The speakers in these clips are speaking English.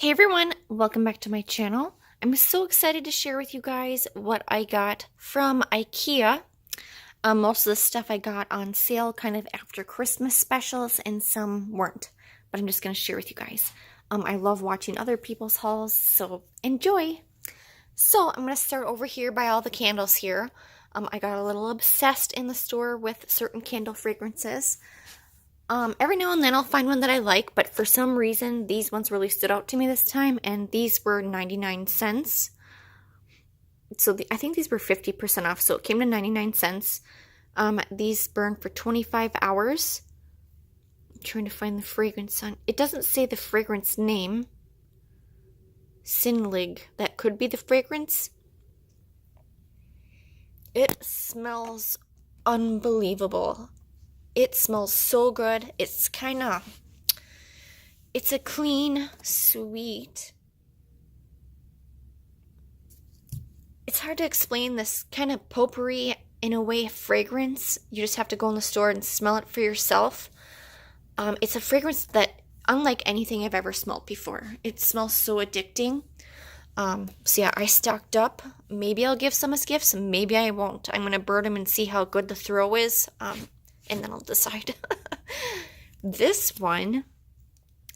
Hey everyone, welcome back to my channel. I'm so excited to share with you guys what I got from Ikea. Most of the stuff I got on sale kind of after Christmas specials and some weren't, but I'm just going to share with you guys. I love watching other people's hauls, so enjoy! So I'm going to start over here by all the candles here. I got a little obsessed in the store with certain candle fragrances. Every now and then I'll find one that I like, but for some reason these ones really stood out to me this time, and these were 99 cents. So I think these were 50% off, so it came to 99 cents. These burn for 25 hours. I'm trying to find the fragrance on. It doesn't say the fragrance name. Sinlig, that could be the fragrance. It smells unbelievable. It smells so good. It's a clean, sweet. It's hard to explain this kind of potpourri, in a way, fragrance. You just have to go in the store and smell it for yourself. It's a fragrance that, unlike anything I've ever smelled before, it smells so addicting. So yeah, I stocked up. Maybe I'll give some as gifts, maybe I won't. I'm going to burn them and see how good the throw is. And then I'll decide. This one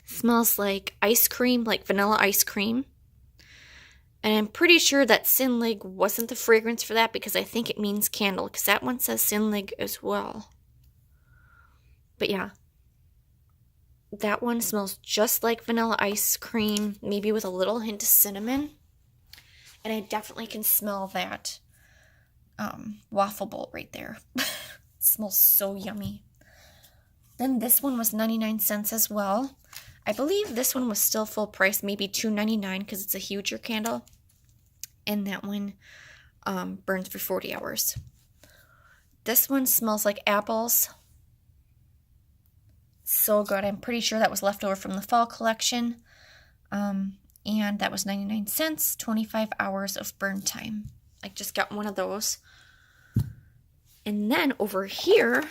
smells like ice cream, like vanilla ice cream. And I'm pretty sure that Sinlig wasn't the fragrance for that, because I think it means candle, because that one says Sinlig as well. But yeah, that one smells just like vanilla ice cream, maybe with a little hint of cinnamon. And I definitely can smell that waffle bolt right there. Smells so yummy. Then this one was 99 cents as well. I believe this one was still full price, maybe $2.99, because it's a huger candle. And that one burns for 40 hours. This one smells like apples. So good. I'm pretty sure that was left over from the fall collection. And that was 99 cents, 25 hours of burn time. I just got one of those. And then over here,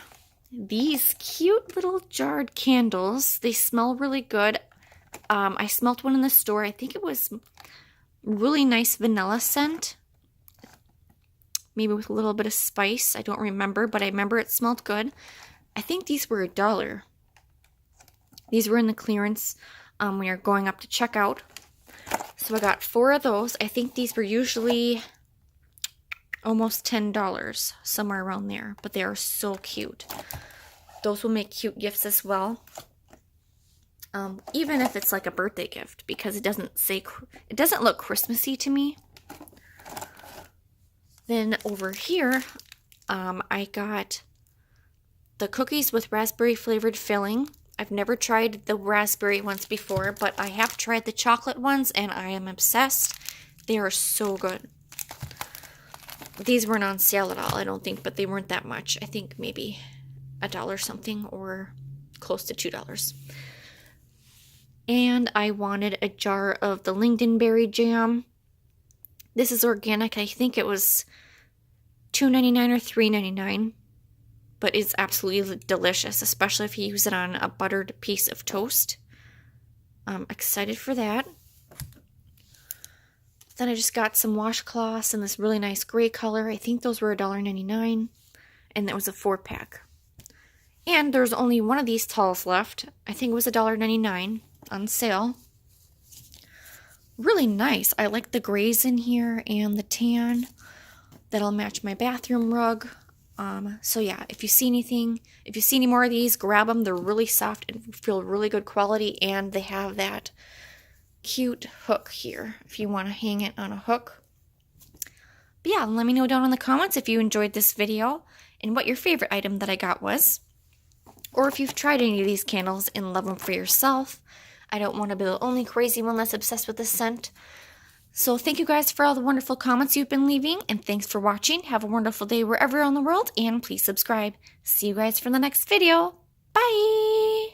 these cute little jarred candles. They smell really good. I smelled one in the store. I think it was really nice vanilla scent. Maybe with a little bit of spice. I don't remember, but I remember it smelled good. I think these were $1. These were in the clearance when you're going up to checkout. So I got 4 of those. I think these were usually almost $10, somewhere around there, but they are so cute. Those will make cute gifts as well, even if it's like a birthday gift, because it doesn't look Christmassy to me. Then over here, I got the cookies with raspberry flavored filling. I've never tried the raspberry ones before, but I have tried the chocolate ones, and I am obsessed. They are so good. These weren't on sale at all, I don't think, but they weren't that much. I think maybe $1 something, or close to $2. And I wanted a jar of the lingonberry jam. This is organic. I think it was $2.99 or $3.99, but it's absolutely delicious, especially if you use it on a buttered piece of toast. I'm excited for that. Then I just got some washcloths in this really nice gray color. I think those were $1.99, and that was a 4-pack. And there's only one of these talls left. I think it was $1.99 on sale. Really nice. I like the grays in here and the tan. That'll match my bathroom rug. So yeah, if you see any more of these, grab them. They're really soft and feel really good quality, and they have that cute hook here if you want to hang it on a hook. But yeah, let me know down in the comments if you enjoyed this video and what your favorite item that I got was, or if you've tried any of these candles and love them for yourself. I don't want to be the only crazy one that's obsessed with this scent. So thank you guys for all the wonderful comments you've been leaving, and thanks for watching. Have a wonderful day wherever you're in the world, and please subscribe. See you guys for the next video. Bye!